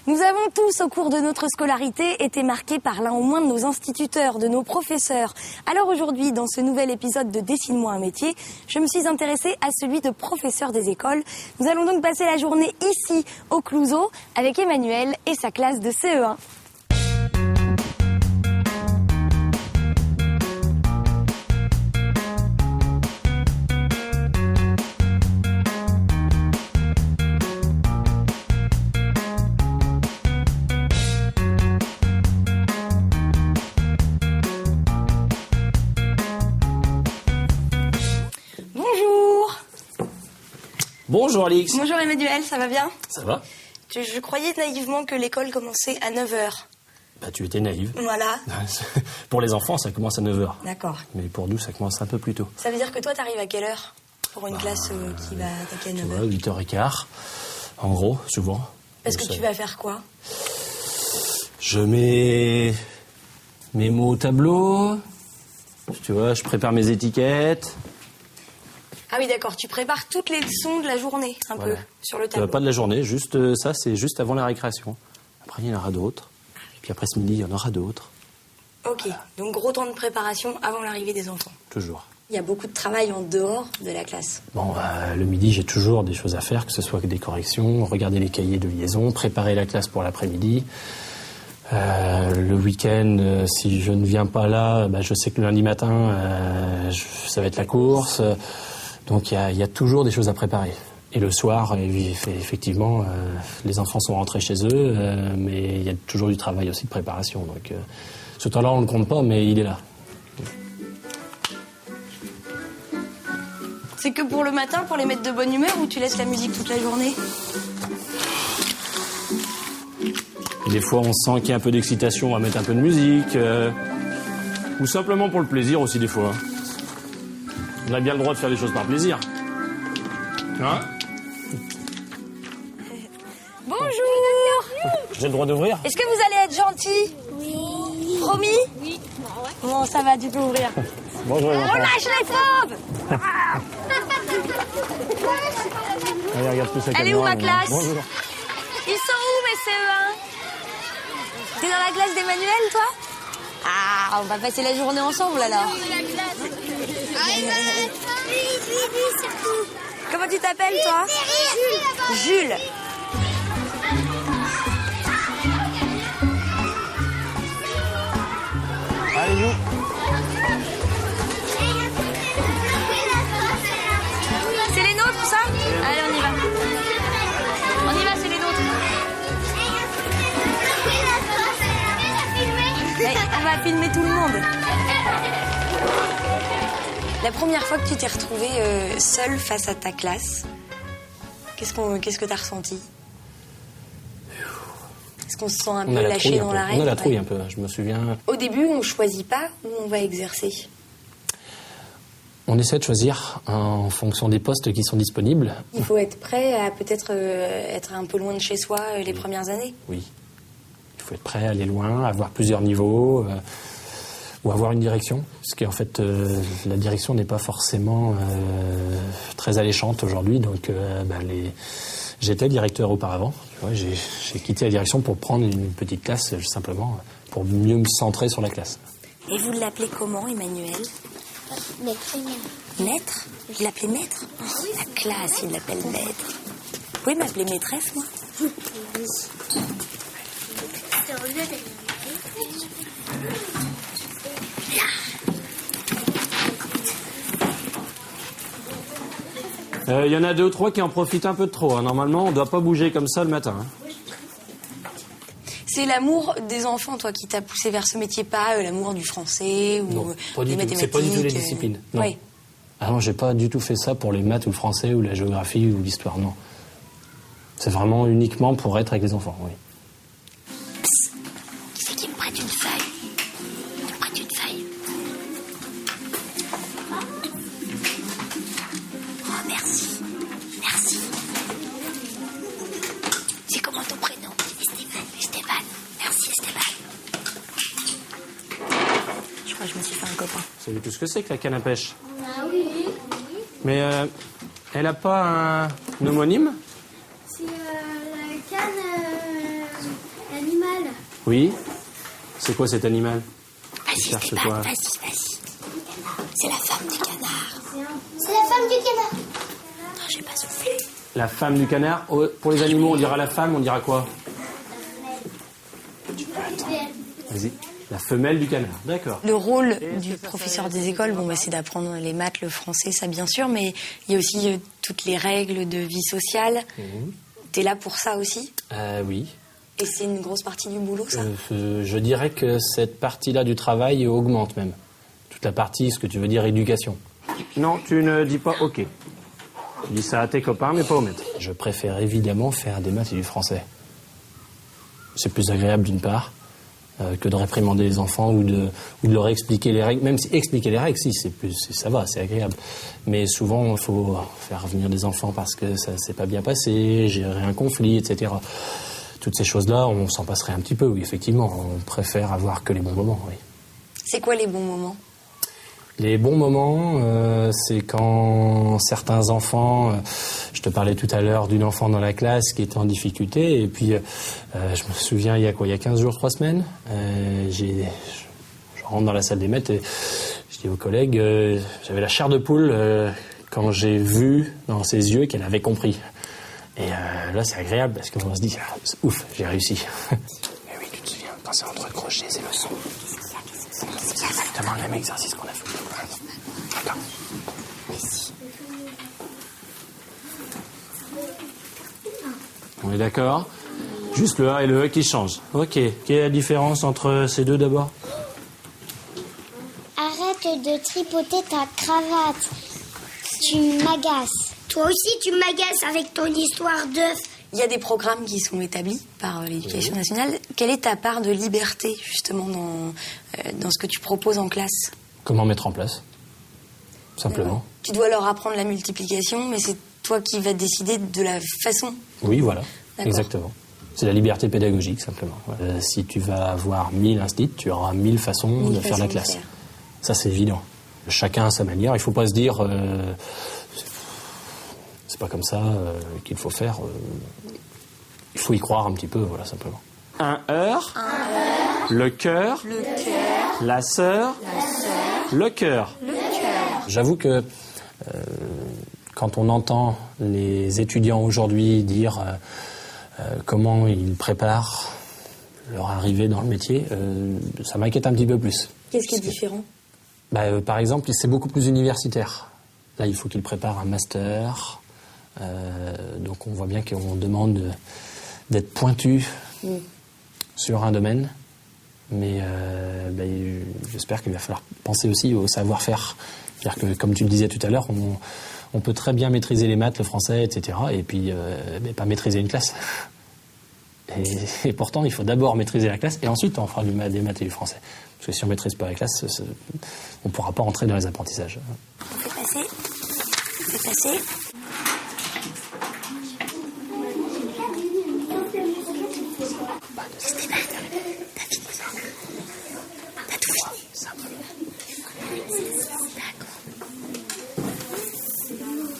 Nous avons tous, au cours de notre scolarité, été marqués par l'un au moins de nos instituteurs, de nos professeurs. Alors aujourd'hui, dans ce nouvel épisode de Dessine-moi un métier, je me suis intéressée à celui de professeur des écoles. Nous allons donc passer la journée ici, au Clouseau, avec Emmanuel et sa classe de CE1. Bonjour Alix. Bonjour Emmanuel, ça va bien? Ça va? Je croyais naïvement que l'école commençait à 9h. Bah tu étais naïve. Voilà. Pour les enfants, ça commence à 9h. D'accord. Mais pour nous, ça commence un peu plus tôt. Ça veut dire que toi, t'arrives à quelle heure pour une classe qui va attaquer à 9h? 8h15, en gros, souvent. Parce que tu vas faire quoi? Je mets mes mots au tableau, tu vois, je prépare mes étiquettes. Ah oui, d'accord, tu prépares toutes les leçons de la journée, un peu, sur le tableau. Pas de la journée, juste ça, c'est juste avant la récréation. Après, il y en aura d'autres. Puis après ce midi, il y en aura d'autres. Ok, donc gros temps de préparation avant l'arrivée des enfants. Toujours. Il y a beaucoup de travail en dehors de la classe. Bon, le midi, j'ai toujours des choses à faire, que ce soit des corrections, regarder les cahiers de liaison, préparer la classe pour l'après-midi. Le week-end, si je ne viens pas là, je sais que le lundi matin, ça va être la course. Donc il y a toujours des choses à préparer. Et le soir, effectivement, les enfants sont rentrés chez eux, mais il y a toujours du travail aussi de préparation. Donc ce temps-là, on ne le compte pas, mais il est là. C'est que pour le matin, pour les mettre de bonne humeur, ou tu laisses la musique toute la journée? Des fois, on sent qu'il y a un peu d'excitation, on va mettre un peu de musique. Ou simplement pour le plaisir aussi, des fois. On a bien le droit de faire des choses par plaisir. Hein? Bonjour! J'ai le droit d'ouvrir? Est-ce que vous allez être gentil? Oui. Promis? Oui. Bon, ça va, tu peux ouvrir. Bonjour les enfants. On lâche les fauves! Allez, regarde plus la Elle est caméra, où ma mais- classe? Bonjour. Ils sont où mes CE1? T'es dans la classe d'Emmanuel, toi? Ah, on va passer la journée ensemble alors. Comment tu t'appelles, toi? Jules. Allez, nous. C'est les nôtres, ça? Allez, on y va. On y va, c'est les nôtres. Allez, on va filmer tout le monde. La première fois que tu t'es retrouvée seule face à ta classe, qu'est-ce que t'as ressenti? Est-ce qu'on se sent un peu lâché dans l'arène? On a la trouille un peu, je me souviens. Au début, on choisit pas où on va exercer. On essaie de choisir en fonction des postes qui sont disponibles. Il faut être prêt à peut-être être un peu loin de chez soi les premières années. Oui. Il faut être prêt à aller loin, avoir plusieurs niveaux, ou avoir une direction. Parce qu'en fait, la direction n'est pas forcément très alléchante aujourd'hui. Donc, j'étais directeur auparavant. Tu vois, j'ai quitté la direction pour prendre une petite classe, simplement, pour mieux me centrer sur la classe. Et vous l'appelez comment, Emmanuel? Maître. Maître? Vous l'appelez maître? Oh, la classe, il l'appelle maître. Vous pouvez m'appeler maîtresse, moi? Il y en a 2 ou 3 qui en profitent un peu de trop. Hein. Normalement, on ne doit pas bouger comme ça le matin. Hein. C'est l'amour des enfants, toi, qui t'a poussé vers ce métier, pas l'amour du français ou Non, pas des du tout. mathématiques. C'est pas du tout les disciplines. Non. Oui. Ah non, j'ai pas du tout fait ça pour les maths ou le français ou la géographie ou l'histoire, non. C'est vraiment uniquement pour être avec les enfants, oui. Psst. Qui c'est qui me prête une feuille? Il me prête une feuille. Oh, merci. Merci. C'est comment ton prénom? Stéphane. Merci, Stéphane. Je crois que je me suis fait un copain. Vous savez tout ce que c'est que la canne à pêche? Ah oui. Mais elle a pas un homonyme? C'est la canne Oui. C'est quoi cet animal? Vas-y, Cherche débat, quoi? vas-y. C'est la femme du canard. C'est la femme du canard. Non, j'ai pas soufflé. La femme du canard. Oh, pour les animaux, on dira la femme, on dira quoi? Vas-y. La femelle du canard, d'accord. Le rôle du professeur des écoles, c'est d'apprendre les maths, le français, ça bien sûr, mais il y a aussi toutes les règles de vie sociale. T'es là pour ça aussi? Oui. Et c'est une grosse partie du boulot, ça? Je dirais que cette partie-là du travail augmente même. Toute la partie, ce que tu veux dire, éducation. Non, tu ne dis pas OK. Tu dis ça à tes copains, mais pas au maître. Je préfère évidemment faire des maths et du français. C'est plus agréable d'une part que de réprimander les enfants ou de leur expliquer les règles. Même si expliquer les règles, ça va, c'est agréable. Mais souvent, il faut faire revenir des enfants parce que ça s'est pas bien passé, gérer un conflit, etc. Toutes ces choses-là, on s'en passerait un petit peu, oui, effectivement. On préfère avoir que les bons moments, oui. C'est quoi les bons moments? Les bons moments, c'est quand certains enfants... je te parlais tout à l'heure d'une enfant dans la classe qui était en difficulté. Et puis, je me souviens, il y a 15 jours, 3 semaines, je rentre dans la salle des maîtres et je dis aux collègues, j'avais la chair de poule quand j'ai vu dans ses yeux qu'elle avait compris. Et là, c'est agréable parce qu'on se dit, c'est ouf, j'ai réussi. Mais oui, tu te souviens, quand c'est entre crochets, c'est leçons. C'est exactement le même exercice qu'on a fait. D'accord. On est d'accord? Juste le A et le E qui changent. Ok. Quelle est la différence entre ces deux d'abord? Arrête de tripoter ta cravate. Tu m'agaces. Toi aussi, tu m'agaces avec ton histoire d'œuf. Il y a des programmes qui sont établis par l'Éducation nationale. Quelle est ta part de liberté, justement, dans ce que tu proposes en classe? Comment mettre en place? Simplement. Tu dois leur apprendre la multiplication, mais c'est toi qui vas décider de la façon. Oui, voilà. D'accord. Exactement. C'est la liberté pédagogique, simplement. Si tu vas avoir 1000 instituts, tu auras 1000 façons de faire la classe. Ça, c'est évident. Chacun à sa manière. Il ne faut pas se dire... c'est pas comme ça qu'il faut faire. Il faut y croire un petit peu, voilà, simplement. Un heure. Le cœur. La sœur. Le cœur. J'avoue que quand on entend les étudiants aujourd'hui dire comment ils préparent leur arrivée dans le métier, ça m'inquiète un petit peu plus. Qu'est-ce qui est différent? Par exemple, c'est beaucoup plus universitaire. Là, il faut qu'ils préparent un master. Donc on voit bien qu'on demande d'être pointu sur un domaine. Mais j'espère qu'il va falloir penser aussi au savoir-faire. C'est-à-dire que, comme tu le disais tout à l'heure, on peut très bien maîtriser les maths, le français, etc. Et puis pas maîtriser une classe. Et pourtant, il faut d'abord maîtriser la classe et ensuite on fera des maths et du français. Parce que si on ne maîtrise pas la classe, on ne pourra pas entrer dans les apprentissages. On fait passer. On fait passer.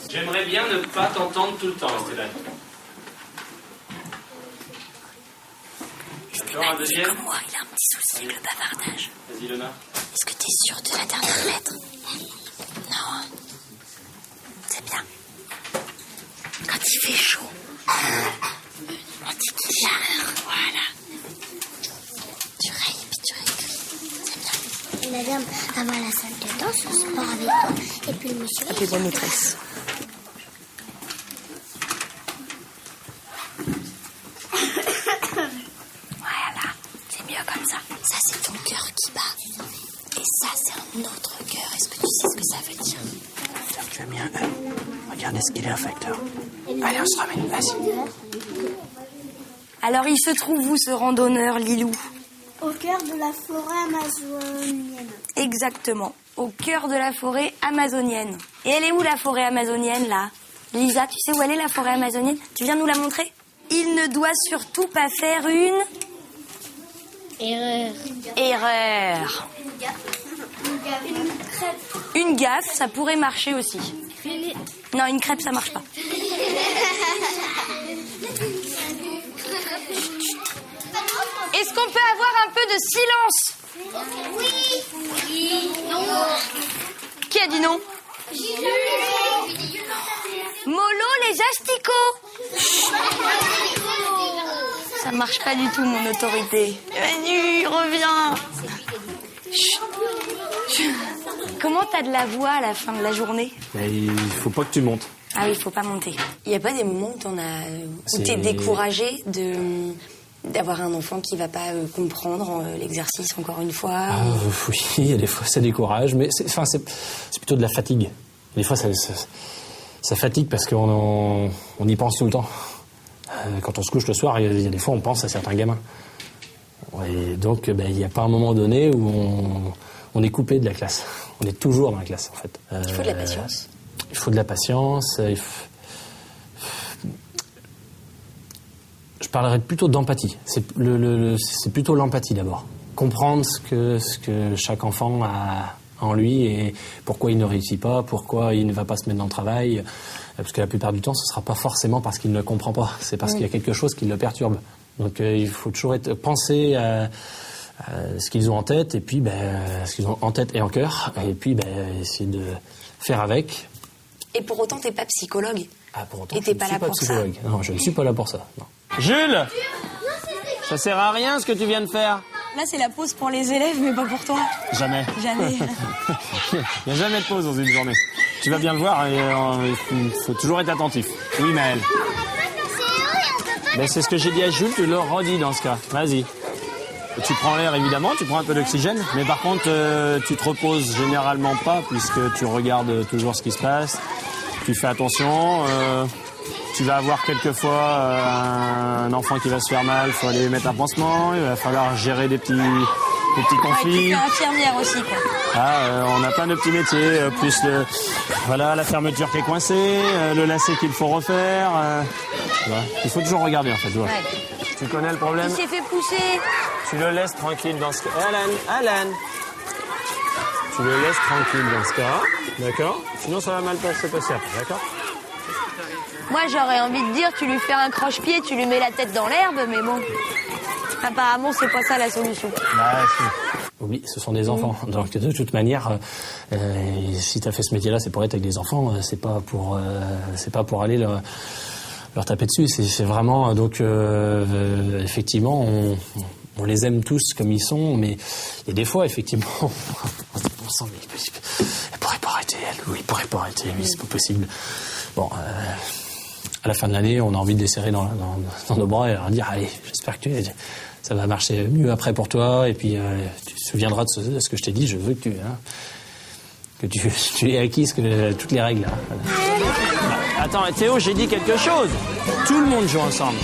J'aimerais bien ne pas t'entendre tout le temps, Esteban. Esteban, c'est comme moi, il a un petit souci avec le bavardage. Vas-y, Lona. Est-ce que tu es sûr de la dernière lettre? Non. C'est bien. Quand il fait chaud, on dit qu'il y a l'heure. Voilà. Tu rayes et puis tu réécris. C'est bien. Madame, avant la salle de danse, on se part avec toi. Et puis le monsieur... Appelez la maîtresse. Voilà. C'est mieux comme ça. Ça, c'est ton cœur qui bat. Et ça, c'est un autre cœur. Est-ce que tu sais ce que ça veut dire? Tu as mis un E. Regardez ce qu'il est un facteur. Allez, on se ramène. Vas-y. Alors, il se trouve où, ce randonneur, Lilou? Au cœur de la forêt amazonienne. Exactement. Au cœur de la forêt amazonienne. Et elle est où, la forêt amazonienne, là? Lisa, tu sais où elle est, la forêt amazonienne? Tu viens nous la montrer? Il ne doit surtout pas faire une... Erreur. Une gaffe, ça pourrait marcher aussi. Non, une crêpe, ça marche pas. Est-ce qu'on peut avoir un peu de silence? Oui. Non. Qui a dit non? Mollo, les asticots. Ça marche pas du tout, mon autorité. Manu, reviens. Comment t'as de la voix à la fin de la journée? Il faut pas que tu montes. Ah oui, il faut pas monter. Il n'y a pas des moments où t'es découragé d'avoir un enfant qui va pas comprendre l'exercice encore une fois? Oui, il y a des fois ça décourage, mais c'est plutôt de la fatigue. Des fois ça fatigue parce qu'on y pense tout le temps. Quand on se couche le soir, il y a des fois on pense à certains gamins. Et donc il n'y a pas un moment donné où on est coupé de la classe. On est toujours dans la classe en fait. Il faut de la patience. Il faut de la patience. Je parlerais plutôt d'empathie. C'est plutôt l'empathie d'abord. Comprendre ce que chaque enfant a en lui et pourquoi il ne réussit pas, pourquoi il ne va pas se mettre dans le travail. Parce que la plupart du temps, ce ne sera pas forcément parce qu'il ne comprend pas. C'est parce qu'il y a quelque chose qui le perturbe. Donc il faut toujours penser à ce qu'ils ont en tête et puis ce qu'ils ont en tête et en cœur. Et puis essayer de faire avec. Et pour autant, t'es pas psychologue. Ah, pour autant, et t'es pas là pour ça. Non, je ne suis pas là pour ça. Non. Jules, ça sert à rien ce que tu viens de faire. Là, c'est la pause pour les élèves, mais pas pour toi. Jamais. Jamais. Il n'y a jamais de pause dans une journée. Tu vas bien le voir, il faut toujours être attentif. Oui, Maëlle. C'est ce que j'ai dit à Jules, tu le redis dans ce cas. Vas-y. Tu prends l'air évidemment, tu prends un peu d'oxygène, mais par contre tu te reposes généralement pas puisque tu regardes toujours ce qui se passe, tu fais attention, tu vas avoir quelquefois un enfant qui va se faire mal, il faut aller mettre un pansement, il va falloir gérer des petits conflits. Tu es infirmière aussi quoi. On a plein de petits métiers, plus la fermeture qui est coincée, le lacet qu'il faut refaire. Il faut toujours regarder en fait. Ouais. Tu connais le problème? Il s'est fait pousser. Tu le laisses tranquille dans ce cas. Alan. Tu le laisses tranquille dans ce cas. D'accord? Sinon, ça va mal se passer après. D'accord? Moi, j'aurais envie de dire, tu lui fais un croche-pied, tu lui mets la tête dans l'herbe, mais bon. Apparemment, c'est pas ça la solution. Oui, ce sont des enfants. Donc, de toute manière, si tu as fait ce métier-là, c'est pour être avec des enfants. C'est pas pour aller leur taper dessus. C'est vraiment... Donc, effectivement, on les aime tous comme ils sont, mais il y a des fois, effectivement, on se dit, bon sang, mais elle pourrait pas arrêter, elle, ou il pourrait pas arrêter, mais c'est pas possible. Bon, à la fin de l'année, on a envie de les serrer dans nos bras et leur dire, allez, j'espère que ça va marcher mieux après pour toi, et puis tu te souviendras de ce que je t'ai dit, je veux que tu aies acquis toutes les règles. Là. Attends, Théo, j'ai dit quelque chose. Tout le monde joue ensemble.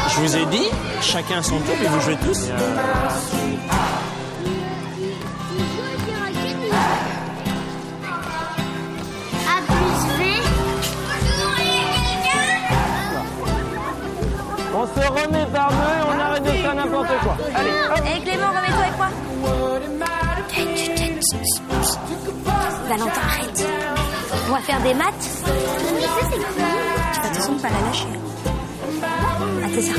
Je vous ai dit, chacun son tour, et vous jouez tous. A plus V. On se remet par deux et on arrête de faire n'importe quoi. Allez, hop. Hé Clément, remets-toi avec moi. Valentin, arrête. On va faire des maths. Mais ça, c'est cool. Tu vas attention de pas la lâcher. Ah, c'est ça.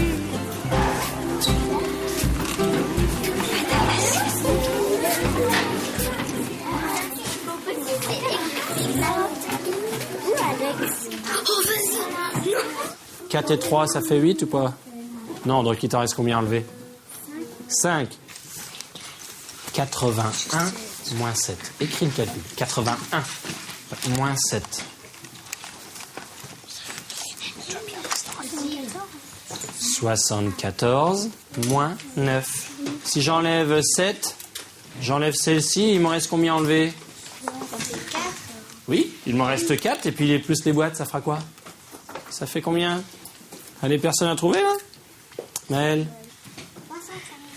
Oh, vas-y. 4 et 3, ça fait 8 ou pas? Non, donc il t'en reste combien à enlever? 5. 81 moins 7. Écris le calcul. 81 moins 7. 74 moins 9. Si j'enlève 7, j'enlève celle-ci, il me reste combien à enlever? Oui, il m'en reste 4, et puis plus les boîtes, ça fera quoi? Ça fait combien? Allez, personne à trouver, là? Maëlle?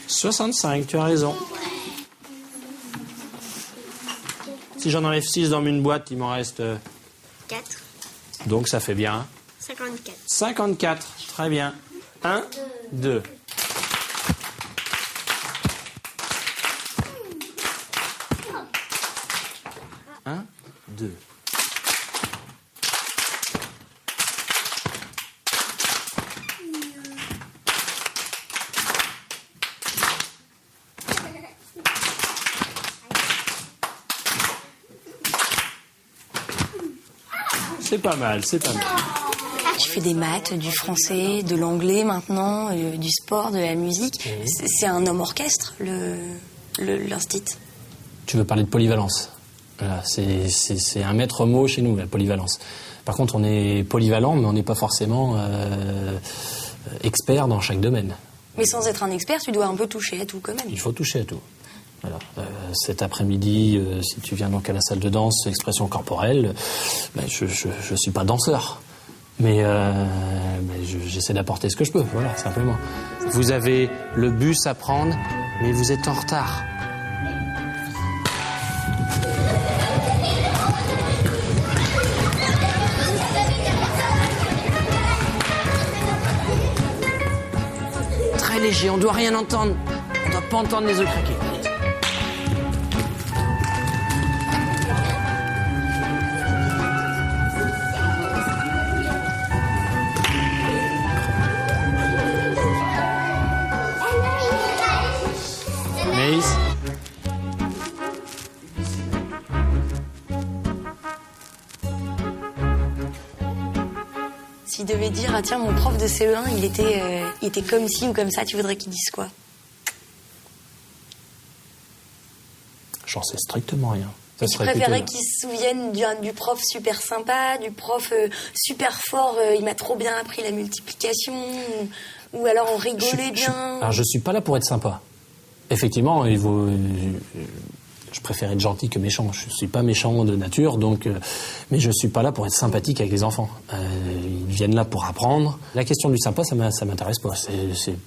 65, tu as raison. Si j'en enlève 6 dans une boîte, il m'en reste... 4. Donc ça fait bien... 54. 54, très bien. 1, 2. Un, deux. C'est pas mal, c'est pas mal. Tu fais des maths, du français, de l'anglais maintenant, du sport, de la musique. C'est un homme orchestre, l'instit. Tu veux parler de polyvalence. Voilà, c'est un maître mot chez nous, la polyvalence. Par contre, on est polyvalent, mais on n'est pas forcément expert dans chaque domaine. Mais sans être un expert, tu dois un peu toucher à tout quand même. Il faut toucher à tout. Voilà. Cet après-midi, si tu viens donc à la salle de danse, expression corporelle, je suis pas danseur. Mais j'essaie d'apporter ce que je peux, voilà, simplement. Vous avez le bus à prendre, mais vous êtes en retard. Très léger, on doit rien entendre. On doit pas entendre les œufs craquer. S'il devait dire, ah tiens, mon prof de CE1, il était comme ci ou comme ça, tu voudrais qu'il dise quoi? J'en sais strictement rien. Tu préférais qu'il se souvienne du prof super sympa, du prof super fort, il m'a trop bien appris la multiplication, ou alors on rigolait bien. Alors je suis pas là pour être sympa. Effectivement, je préfère être gentil que méchant. Je suis pas méchant de nature, donc, mais je suis pas là pour être sympathique avec les enfants. Ils viennent là pour apprendre. La question du sympa, ça m'intéresse pas. C'est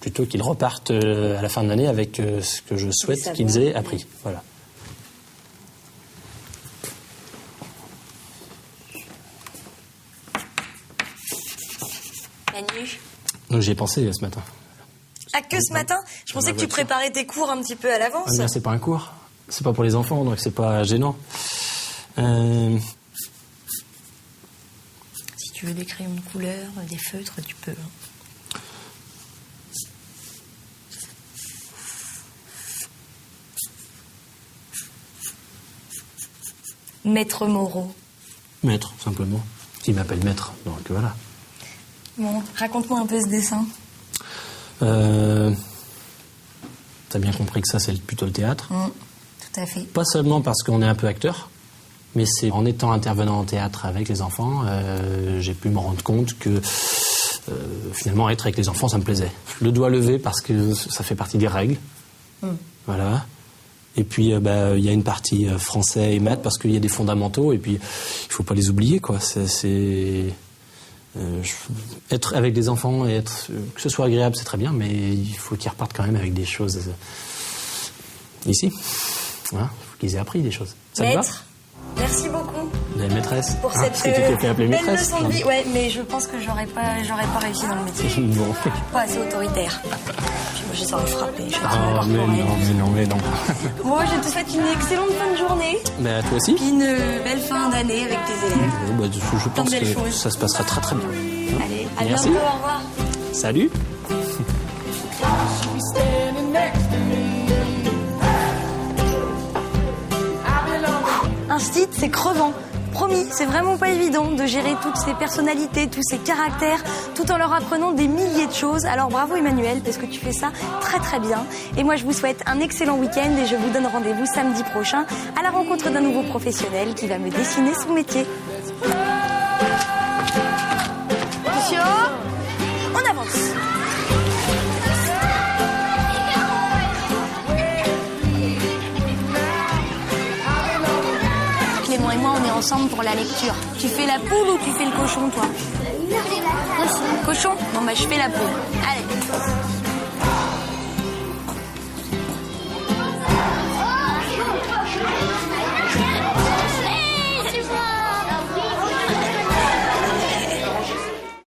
plutôt qu'ils repartent à la fin de l'année avec ce que je souhaite qu'ils aient appris. Voilà. Manu. Donc j'y ai pensé ce matin. Ah, que ce matin? Je pensais que tu préparais tes cours un petit peu à l'avance. Ah, c'est pas un cours. C'est pas pour les enfants, donc c'est pas gênant. Si tu veux des crayons de couleur, des feutres, tu peux. Maître Moreau. Maître, simplement. Il m'appelle maître, donc voilà. Bon, raconte-moi un peu ce dessin. T'as bien compris que ça, c'est plutôt le théâtre. Tout à fait. Pas seulement parce qu'on est un peu acteur, mais c'est en étant intervenant en théâtre avec les enfants, j'ai pu me rendre compte que finalement, être avec les enfants, ça me plaisait. Le doigt levé parce que ça fait partie des règles. Voilà. Et puis, il y a une partie français et maths parce qu'il y a des fondamentaux et puis il faut pas les oublier, quoi. Être avec des enfants et que ce soit agréable, c'est très bien, mais il faut qu'ils repartent quand même avec des choses ici. Voilà, il faut qu'ils aient appris des choses. Ça te va ? Merci beaucoup. La maîtresse. Pour cette parce que tu t'es fait appeler belle maîtresse. leçon de vie. Ouais, mais je pense que j'aurais pas réussi dans le métier. Bon. Je suis pas assez autoritaire. Moi, je saurais frapper. Mais non. Moi, je te souhaite une excellente fin de journée. Toi aussi. Puis une belle fin d'année avec tes élèves. Je pense que ça se passera très très bien. Allez, à Merci. bientôt, au revoir. Salut. Instit, c'est crevant. Promis, c'est vraiment pas évident de gérer toutes ces personnalités, tous ces caractères, tout en leur apprenant des milliers de choses. Alors bravo Emmanuel, parce que tu fais ça très très bien. Et moi je vous souhaite un excellent week-end et je vous donne rendez-vous samedi prochain à la rencontre d'un nouveau professionnel qui va me dessiner son métier. Monsieur, on avance. Clément et moi, on est ensemble pour la lecture. Tu fais la poule ou tu fais le cochon, toi? Moi, c'est la Cochon? Non, je fais la poule.